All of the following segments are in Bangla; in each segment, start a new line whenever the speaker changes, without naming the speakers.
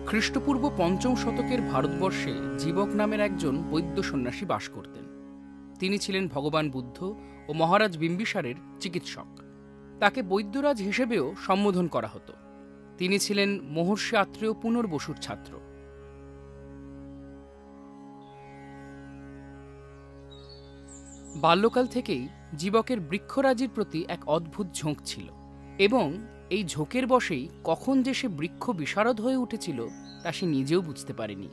খ্রিস্টপূর্ব ৫ম শতকের ভারতবর্ষে জীবক নামের একজন বৈদ্য সন্ন্যাসী বাস করতেন। তিনি ছিলেন ভগবান বুদ্ধ ও মহারাজ বিম্বিসারের চিকিৎসক। তাকে বৈদ্যরাজ হিসেবেও সম্বোধন করা হতো। তিনি ছিলেন মহর্ষি আত্রেয় পুনর্বসুর ছাত্র। বাল্যকাল থেকেই জীবকের বৃক্ষরাজির প্রতি এক অদ্ভুত ঝোঁক ছিল, এবং এই ঝোঁকের বশেই কখন যে সে বৃক্ষ বিশারদ হয়ে উঠেছিল তা সে নিজেও বুঝতে পারেনি।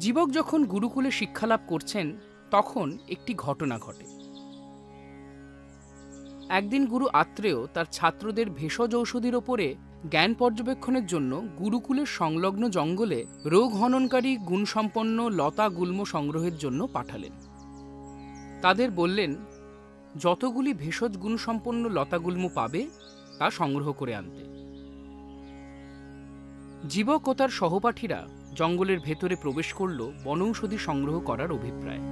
জীবক যখন গুরুকুলে শিক্ষালাভ করছেন তখন একটি ঘটনা ঘটে। একদিন গুরু আত্রেয় তার ছাত্রদের ভেষজ ঔষধির ওপরে জ্ঞান পর্যবেক্ষণের জন্য গুরুকুলের সংলগ্ন জঙ্গলে রোগ হননকারী গুণসম্পন্ন লতা গুল্ম সংগ্রহের জন্য পাঠালেন। তাদের বললেন, যতগুলি ভেষজ গুণসম্পন্ন লতাগুল্ম পাবে তা সংগ্রহ করে আনতে। জীবক ও তার সহপাঠীরা জঙ্গলের ভেতরে প্রবেশ করল বনৌষধি সংগ্রহ করার অভিপ্রায়।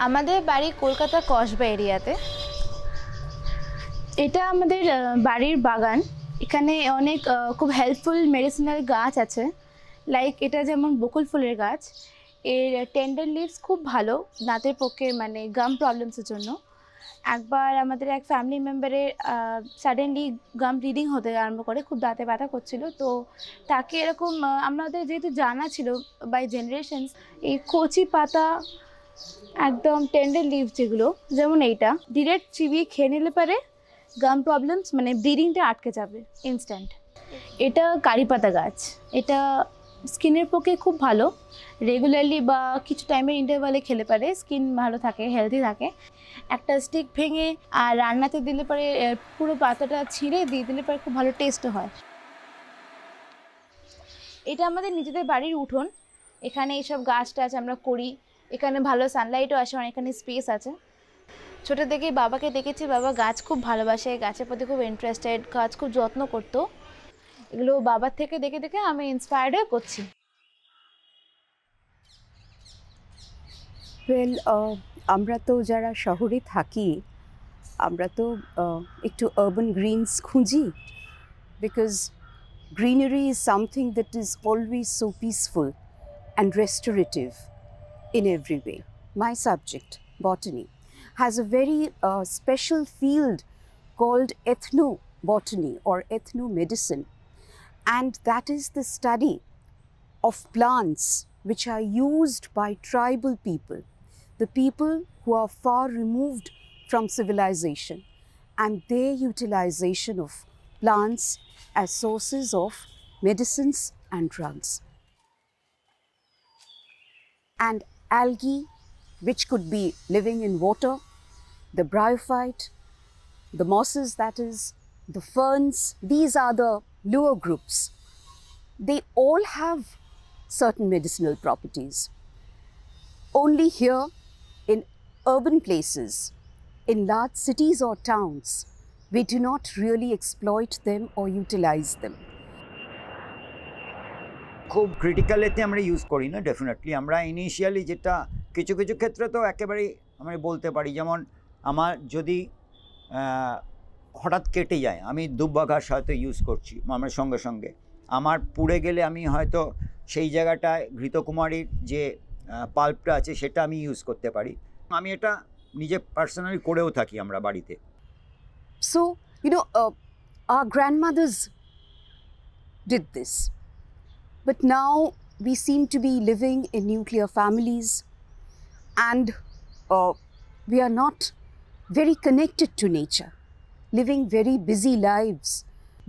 আমাদের বাড়ি কলকাতা কসবা এরিয়াতে। এটা আমাদের বাড়ির বাগান। এখানে অনেক খুব হেল্পফুল মেডিসিনাল গাছ আছে। লাইক এটা যেমন বকুল ফুলের গাছ, এর টেন্ডার লিভস খুব ভালো দাঁতের পক্ষে, মানে গাম প্রবলেমসের জন্য। একবার আমাদের এক ফ্যামিলি মেম্বারের সাডেনলি গাম ব্লিডিং হতে আরম্ভ করে, খুব দাঁতে ব্যথা করছিল। তো তাকে এরকম আমাদের যেহেতু জানা ছিল বাই জেনারেশনস, এই কচি পাতা একদম টেন্ডার লিভ যেগুলো, যেমন এইটা ডিরেক্ট চিবিয়ে খেয়ে নিলে পারে গাম প্রবলেমস মানে ব্লিডিংটা আটকে যাবে ইনস্ট্যান্ট। এটা কারি পাতা গাছ। এটা স্কিনের পক্ষে খুব ভালো। রেগুলারলি বা কিছু টাইমের ইন্টারভালে খেলে পারে স্কিন ভালো থাকে, হেলদি থাকে। একটা স্টিক ভেঙে আর রান্নাতে দিলে পরে পুরো পাতাটা ছিঁড়ে দিয়ে দিলে পরে খুব ভালো টেস্টও হয়। এটা আমাদের নিজেদের বাড়ির উঠোন। এখানে এইসব গাছ টাছ আমরা করি। এখানে ভালো সানলাইটও আসে, অনেকখানি স্পেস আছে। ছোটো থেকেই বাবাকে দেখেছি, বাবা গাছ খুব ভালোবাসে, গাছের প্রতি খুব ইন্টারেস্টেড, গাছ খুব যত্ন করতো। এগুলো বাবার থেকে দেখে দেখে আমি ইন্সপায়ার্ড হয়ে করছি।
ওয়েল, আমরা তো যারা শহরে থাকি, আমরা তো একটু আরবান গ্রিনস খুঁজি, because greenery is something that is always so peaceful and restorative in every way. My subject, botany, has a very special field called ethnobotany or ethnomedicine, and that is the study of plants which are used by tribal people, the people who are far removed from civilization, and their utilization of plants as sources of medicines and drugs. And algae, which could be living in water, the bryophyte, the mosses, that is, the ferns, these are the lower groups. They all have certain medicinal properties. Only here in urban places, in large cities or towns, we do not really exploit them or utilize them.
খুব ক্রিটিক্যাল এতে আমরা ইউজ করি না। ডেফিনেটলি আমরা ইনিশিয়ালি যেটা কিছু কিছু ক্ষেত্রে তো একেবারেই আমরা বলতে পারি, যেমন আমার যদি হঠাৎ কেটে যায়, আমি দুব্বা ঘাস হয়তো ইউজ করছি, আমার সঙ্গে সঙ্গে আমার পুড়ে গেলে আমি হয়তো সেই জায়গাটায় ঘৃতকুমারীর যে পাল্পটা আছে সেটা আমি ইউজ করতে পারি। আমি এটা নিজে পার্সোনালি করেও থাকি আমরা বাড়িতে।
So, you know, our grandmothers did this, but now we seem to be living in nuclear families, and we are not very connected to nature, living very busy lives.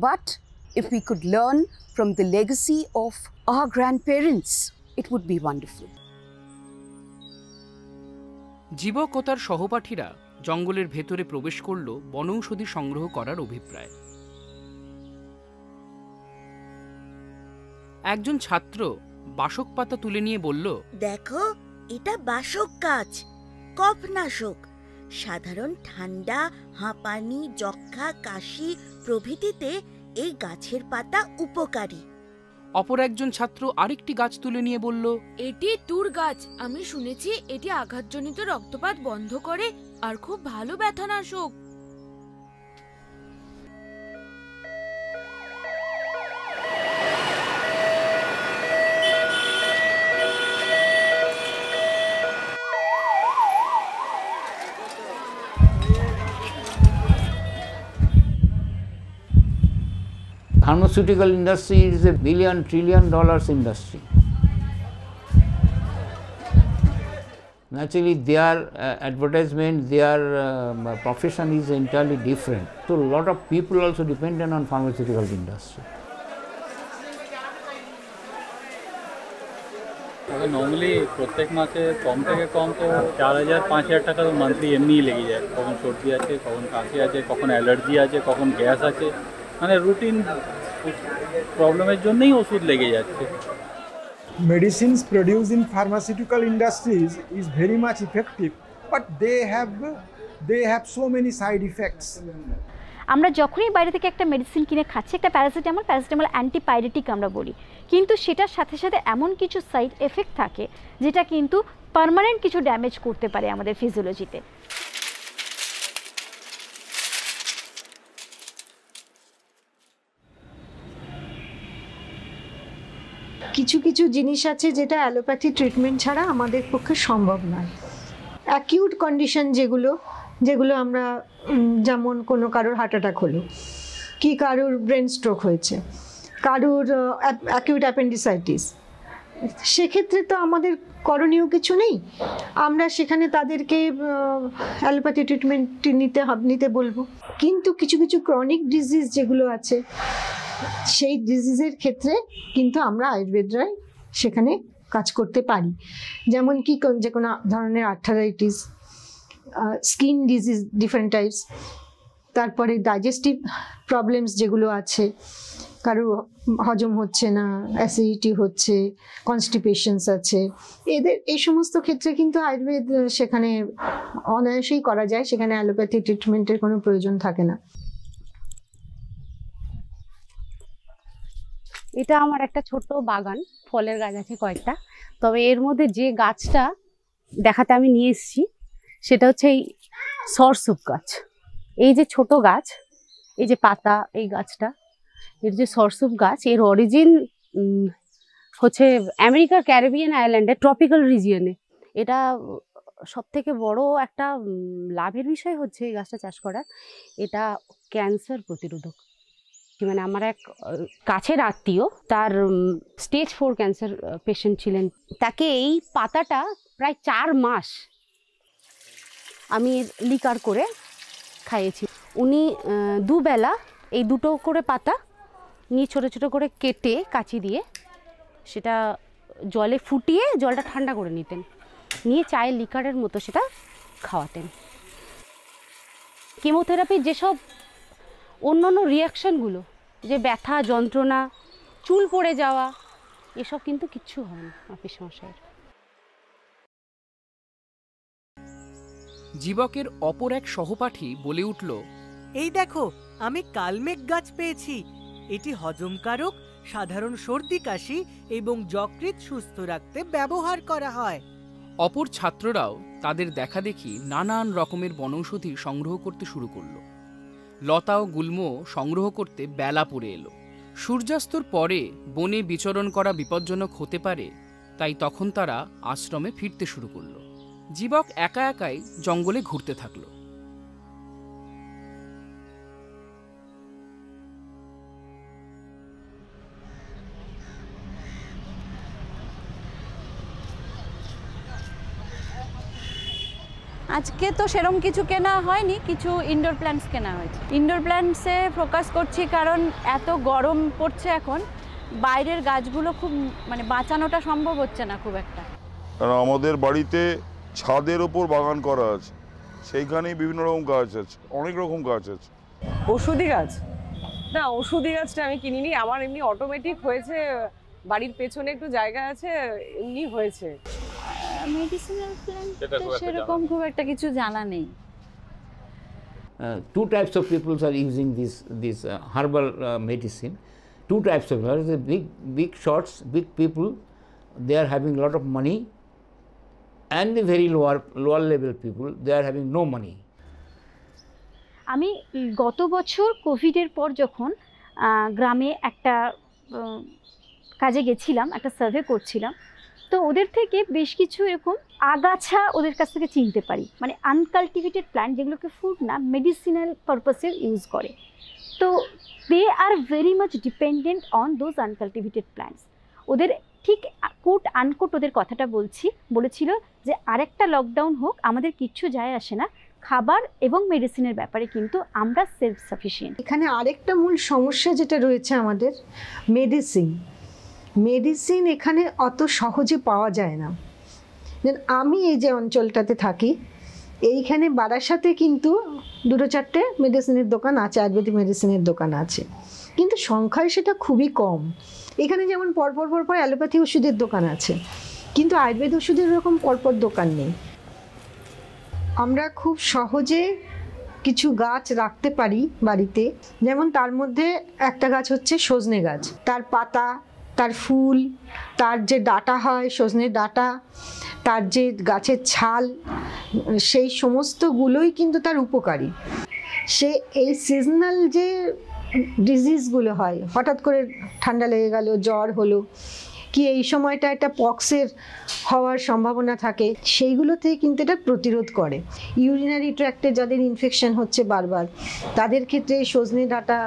But if we could learn from the legacy of our grandparents, it would be wonderful.
জীবক ও তার সহপাঠীরা জঙ্গলের ভেতরে প্রবেশ করল বনৌষধি সংগ্রহ করার অভিপ্রায়। একজন ছাত্র বাসক পাতা তুলে নিয়ে বলল,
দেখো এটা বাসক গাছ, কফনাশক। সাধারণ ঠান্ডা, হাঁপানি, যক্ষা, কাশি প্রভৃতিতে এই গাছের পাতা উপকারী।
অপর একজন ছাত্র আরেকটি গাছ তুলে নিয়ে বলল,
এটি তুর গাছ। আমি শুনেছি এটি আঘাতজনিত রক্তপাত বন্ধ করে আর খুব ভালো ব্যথানাশক।
Pharmaceutical industry is a $1 trillion industry. Naturally, their advertisement, their profession is entirely different. So, a lot of people also dependent on pharmaceutical industry.
Normally প্রত্যেক মাসে কম থেকে কম তো 4,000-5,000 টাকা তো মান্থলি এমনিই লেগে যায়। কখন সর্দি আছে, কখন কাশি আছে, কখন অ্যালার্জি আছে, কখন গ্যাস আছে, মানে রুটিন প্রবলেমের জন্যই ওষুধ লেগে যাচ্ছে।
Medicines produced in pharmaceutical industries is very much effective, but they have so many side effects.
আমরা যখনই বাইরে থেকে একটা মেডিসিন কিনে খাচ্ছি, একটা প্যারাসিটামল অ্যান্টিপাইরেটিক আমরা বলি, কিন্তু সেটার সাথে সাথে এমন কিছু সাইড এফেক্ট থাকে যেটা কিন্তু পার্মানেন্ট কিছু ড্যামেজ করতে পারে আমাদের ফিজিওলজিতে।
কিছু কিছু জিনিস আছে যেটা অ্যালোপ্যাথি ট্রিটমেন্ট ছাড়া আমাদের পক্ষে সম্ভব নয়। অ্যাকিউট কন্ডিশন যেগুলো আমরা, যেমন কোনো কারোর হার্ট অ্যাটাক হলো, কি কারোর ব্রেন স্ট্রোক হয়েছে, কারোর অ্যাকিউট অ্যাপেন্ডিসাইটিস, সেক্ষেত্রে তো আমাদের করণীয় কিছু নেই। আমরা সেখানে তাদেরকে অ্যালোপ্যাথি ট্রিটমেন্ট নিতে বলবো। কিন্তু কিছু কিছু ক্রনিক ডিজিজ যেগুলো আছে, সেই ডিজিজের ক্ষেত্রে কিন্তু আমরা আয়ুর্বেদরাই সেখানে কাজ করতে পারি। যেমন কি যে কোনো ধরনের arthritis, skin disease different types, তারপরে ডাইজেস্টিভ প্রবলেমস যেগুলো আছে, কারো হজম হচ্ছে না, অ্যাসিডিটি হচ্ছে, কনস্টিপেশনস আছে, এই সমস্ত ক্ষেত্রে কিন্তু আয়ুর্বেদ সেখানে অনায়াসেই করা যায়, সেখানে অ্যালোপ্যাথি ট্রিটমেন্টের কোনো প্রয়োজন থাকে না।
এটা আমার একটা ছোট বাগান, ফলের গাছ আছে কয়েকটা। তবে এর মধ্যে যে গাছটা দেখাতে আমি নিয়ে এসেছি সেটা হচ্ছে এই সরসুপ গাছ। এই যে ছোট গাছ, এই যে পাতা, এই গাছটা, এর যে সরসুপ গাছ, এর অরিজিন হচ্ছে আমেরিকার ক্যারিবিয়ান আইল্যান্ডে, ট্রপিক্যাল রিজিয়নে। এটা সব থেকে বড় একটা লাভের বিষয় হচ্ছে এই গাছটা চাষ করার। এটা ক্যান্সার প্রতিরোধক। মানে আমার এক কাছের আত্মীয়, তার স্টেজ 4 ক্যান্সার পেশেন্ট ছিলেন। তাকে এই পাতাটা প্রায় 4 মাস আমি লিকার করে খাইয়েছি। উনি দুবেলা এই দুটো করে পাতা নিয়ে ছোটো ছোটো করে কেটে কাঁচি দিয়ে সেটা জলে ফুটিয়ে জলটা ঠান্ডা করে নিতেন, নিয়ে চায়ের লিকারের মতো সেটা খাওয়াতেন। কেমোথেরাপির যেসব অন্যান্য রিয়াকশানগুলো, যে ব্যথা, যন্ত্রণা, চুল পড়ে যাওয়া, এসব কিন্তু কিচ্ছু হয় না পিসমশাইয়ের।
জীবকের অপর এক সহপাঠী বলে উঠল,
এই দেখো, আমি কালমেঘ গাছ পেয়েছি। এটি হজমকারক, সাধারণ সর্দি কাশি এবং যকৃৎ সুস্থ রাখতে ব্যবহার করা হয়।
অপর ছাত্ররাও তাদের দেখাদেখি নানান রকমের বনৌষধি সংগ্রহ করতে শুরু করলো। লতা ও গুল্ম সংগ্রহ করতে বেলা পড়ে এলো। সূর্যাস্তর পরে বনে বিচরণ করা বিপজ্জনক হতে পারে, তাই তখন তারা আশ্রমে ফিরতে শুরু করলো। জীবক একা একাই জঙ্গলে ঘুরতে থাকলো।
আজকে তো সেরকম কিছু কেনা হয়নি, কিছু ইনডোর প্ল্যান্টস কেনা হয়েছে। ইনডোর প্ল্যান্টসে ফোকাস করছি কারণ এত গরম পড়ছে এখন, বাইরের গাছগুলো খুব মানে বাঁচানোটা সম্ভব হচ্ছে না খুব একটা।
কারণ আমাদের বাড়িতে ছাদের ওপর বাগান করা আছে, সেইখানেই বিভিন্ন রকম গাছ আছে, অনেক রকম গাছ আছে।
ওষুধি গাছ না, ওষুধি গাছটা আমি কিনিনি, আমার এমনি অটোমেটিক হয়েছে, বাড়ির পেছনে একটু জায়গা আছে, এমনি হয়েছে।
মেডিসিনাল প্ল্যান্ট সেরকম খুব একটা কিছু জানা নেই।
Two types of people are using this herbal medicine. Two types of people. The big shots, big people, they are having a lot of money, and the very lower level people, they are having no money.
আমি গত বছর কোভিডের পর যখন গ্রামে একটা কাজে গেছিলাম, একটা সার্ভে করছিলাম, তো ওদের থেকে বেশ কিছু এরকম আগাছা ওদের কাছ থেকে চিনতে পারি, মানে আনকাল্টিভেটেড প্ল্যান্ট যেগুলোকে ফুড না মেডিসিনাল পারপাসে ইউজ করে। তো they are very much dependent on those uncultivated plants. ওদের ঠিক কোট আনকোট ওদের কথাটা বলেছিল যে আরেকটা লকডাউন হোক, আমাদের কিচ্ছু যায় আসে না, খাবার এবং মেডিসিনের ব্যাপারে কিন্তু আমরা সেলফ সাফিসিয়েন্ট।
এখানে আরেকটা মূল সমস্যা যেটা রয়েছে আমাদের মেডিসিন এখানে অত সহজে পাওয়া যায় না। আমি এই যে অঞ্চলটাতে থাকি, এইখানে বারাসাতে কিন্তু 2-4টে মেডিসিনের দোকান আছে, আয়ুর্বেদিক মেডিসিনের দোকান আছে, কিন্তু সংখ্যায় সেটা খুবই কম। এখানে যেমন পরপর অ্যালোপ্যাথি ওষুধের দোকান আছে, কিন্তু আয়ুর্বেদ ওষুধের এরকম পরপর দোকান নেই। আমরা খুব সহজে কিছু গাছ রাখতে পারি বাড়িতে, যেমন তার মধ্যে একটা গাছ হচ্ছে সজনে গাছ। তার পাতা, তার ফুল, তার যে ডাঁটা হয় সজনের ডাঁটা, তার যে গাছের ছাল, সেই সমস্তগুলোই কিন্তু তার উপকারী। সে এই সিজনাল যে ডিজিজগুলো হয়, হঠাৎ করে ঠান্ডা লেগে গেল, জ্বর হলো, কি এই সময়টা একটা পক্সের হওয়ার সম্ভাবনা থাকে, সেইগুলো থেকে কিন্তু এটা প্রতিরোধ করে। ইউরিনারি ট্র্যাক্টে যাদের ইনফেকশন হচ্ছে বারবার, তাদের ক্ষেত্রে সজনে ডাঁটা,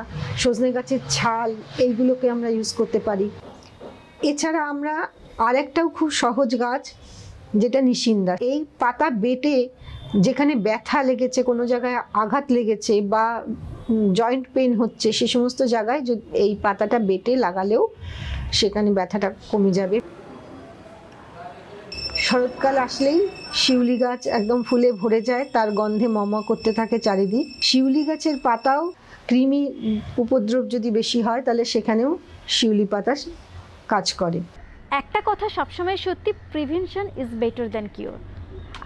সজনে গাছের ছাল, এইগুলোকে আমরা ইউজ করতে পারি। এছাড়া আমরা আরেকটাও খুব সহজ গাছ যেটা নিশিন্দা, এই পাতা বেটে যেখানে ব্যথা লেগেছে, কোনো জায়গায় আঘাত লেগেছে বা জয়েন্ট পেন হচ্ছে, সে সমস্ত জায়গায় এই পাতাটা বেটে লাগালেও সেখানে ব্যথাটা কমে যাবে। শরৎকাল আসলেই শিউলি গাছ একদম ফুলে ভরে যায়, তার গন্ধে মম করতে থাকে চারিদিক। শিউলি গাছের পাতাও কৃমি উপদ্রব যদি বেশি হয় তাহলে সেখানেও শিউলি পাতা কাজ করে।
একটা কথা সবসময় সত্যি, prevention is better than cure.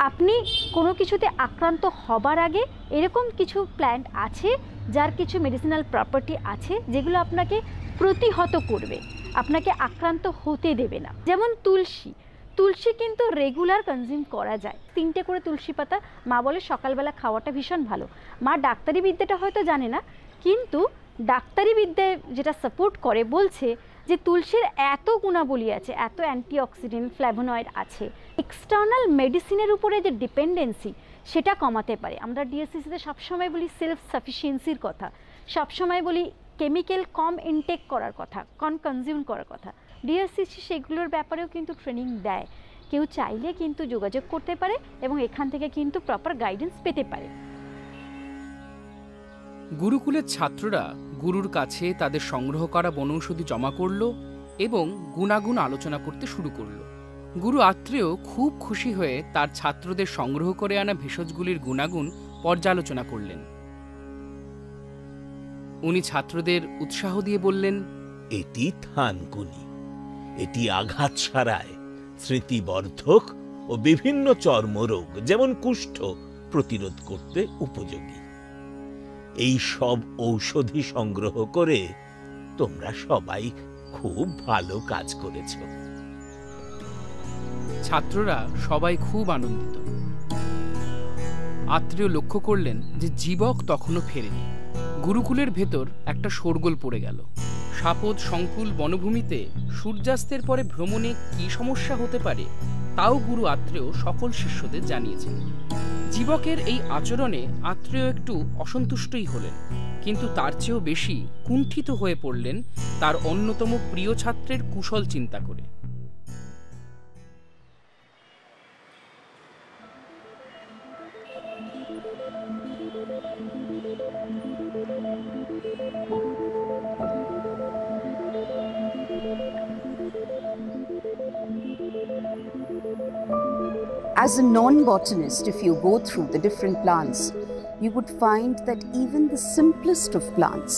আপনি কোনো কিছুতে আক্রান্ত হবার আগে এরকম কিছু প্ল্যান্ট আছে যার কিছু মেডিসিনাল প্রপার্টি আছে যেগুলো আপনাকে প্রতিহত করবে, আপনাকে আক্রান্ত হতে দেবে না। যেমন তুলসী কিন্তু রেগুলার কনজিউম করা যায়। 3টে করে তুলসী পাতা মা বলে সকালবেলা খাওয়াটা ভীষণ ভালো। মা ডাক্তারি বিদ্যাটা হয়তো জানে না, কিন্তু ডাক্তারি বিদ্যায় যেটা সাপোর্ট করে বলছে যে তুলসীর এত গুণাবলী আছে, এত অ্যান্টিঅক্সিডেন্ট, ফ্ল্যাভোনয়েড আছে, এক্সটার্নাল মেডিসিনের উপরে যে ডিপেন্ডেন্সি সেটা কমাতে পারে। আমরা ডিএসসিসিতে সবসময় বলি সেলফ সাফিসিয়েন্সির কথা, সবসময় বলি কেমিক্যাল কম ইনটেক করার কথা, কম কনজিউম করার কথা। ডিএসসিসি সেগুলোর ব্যাপারেও কিন্তু ট্রেনিং দেয়। কেউ চাইলে কিন্তু যোগাযোগ করতে পারে এবং এখান থেকে কিন্তু প্রপার গাইডেন্স পেতে পারে।
গুরুকুলের ছাত্ররা গুরুর কাছে তাদের সংগ্রহ করা বনৌষধি জমা করল এবং গুণাগুণ আলোচনা করতে শুরু করল। গুরু আত্রেয় খুব খুশি হয়ে তার ছাত্রদের সংগ্রহ করে আনা ভেষজগুলির গুণাগুণ পর্যালোচনা করলেন। উনি ছাত্রদের উৎসাহ দিয়ে বললেন,
এটি থানকুনি, এটি আঘাত সারায়, স্মৃতিবর্ধক ও বিভিন্ন চর্মরোগ যেমন কুষ্ঠ প্রতিরোধ করতে উপযোগী। এই সব ঔষধি সংগ্রহ করে তোমরা সবাই খুব ভালো কাজ করেছ।
ছাত্ররা সবাই খুব আনন্দিত। আত্রেয় লক্ষ্য করলেন যে জীবক তখনও ফেরেনি। গুরুকুলের ভেতর একটা শোরগোল পড়ে গেল। সাপদ সংকুল বনভূমিতে সূর্যাস্তের পরে ভ্রমণে কি সমস্যা হতে পারে তাও গুরু আত্রেয় সকল শিষ্যদের জানিয়েছেন। জীবকের এই আচরণে আত্রেয় একটু অসন্তুষ্টই হলেন, কিন্তু তার চেয়েও বেশি কুণ্ঠিত হয়ে পড়লেন তার অন্যতম প্রিয় ছাত্রের কুশল চিন্তা করে।
As a non-botanist, if you go through the different plants, you would find that even the simplest of plants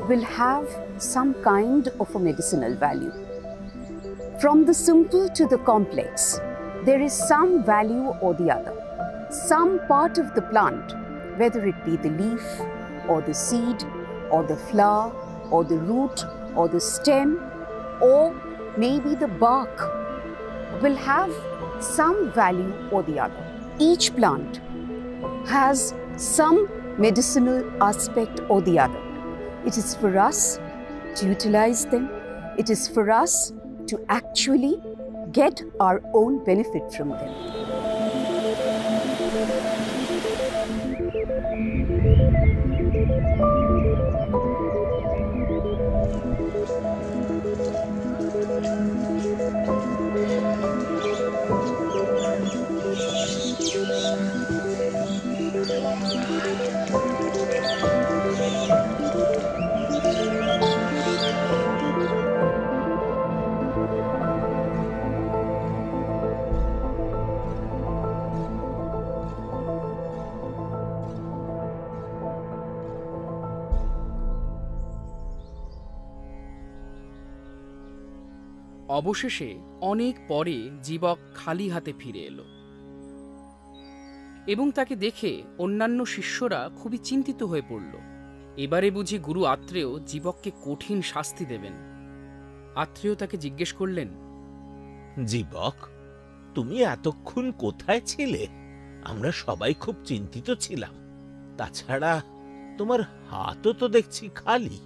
will have some kind of a medicinal value. From the simple to the complex, there is some value or the other. Some part of the plant, whether it be the leaf or the seed or the flower or the root or the stem or maybe the bark, will have some value or the other. Each plant has some medicinal aspect or the other. It is for us to utilize them. It is for us to actually get our own benefit from them.
অবশেষে অনেক পরে জীবক খালি হাতে ফিরে এলো এবং তাকে দেখে অন্যান্য শিষ্যরা খুবই চিন্তিত হয়ে পড়ল। এবারে বুঝি গুরু আত্রেয় জীবককে কঠিন শাস্তি দেবেন। আত্রেয় তাকে জিজ্ঞেস করলেন,
জীবক, তুমি এতক্ষণ কোথায় ছিলে? আমরা সবাই খুব চিন্তিত ছিলাম। তাছাড়া তোমার হাতও তো দেখছি খালি।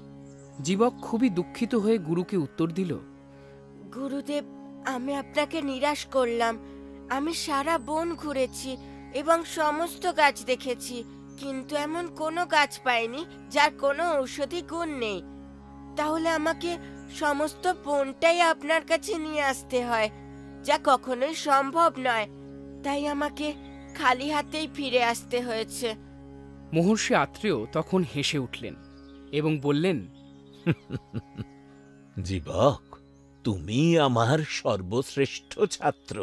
জীবক খুবই দুঃখিত হয়ে গুরুকে উত্তর দিল,
গুরুদেব, আমি আপনাকে নিরাশ করলাম। আমি সারা বন ঘুরেছি এবং সমস্ত গাছ দেখেছি, কিন্তু এমন কোনো গাছ পাইনি যার কোনো ঔষধি গুণ নেই। তাহলে আমাকে সমস্ত বনটাই আপনার কাছে নিয়ে আসতে হয়, যা কখনোই সম্ভব নয়। তাই আমাকে খালি হাতেই ফিরে আসতে হয়েছে।
মহর্ষি আত্রেয় তখন হেসে উঠলেন এবং বললেন,
জীবক, তুমি আমার সর্বশ্রেষ্ঠ ছাত্র।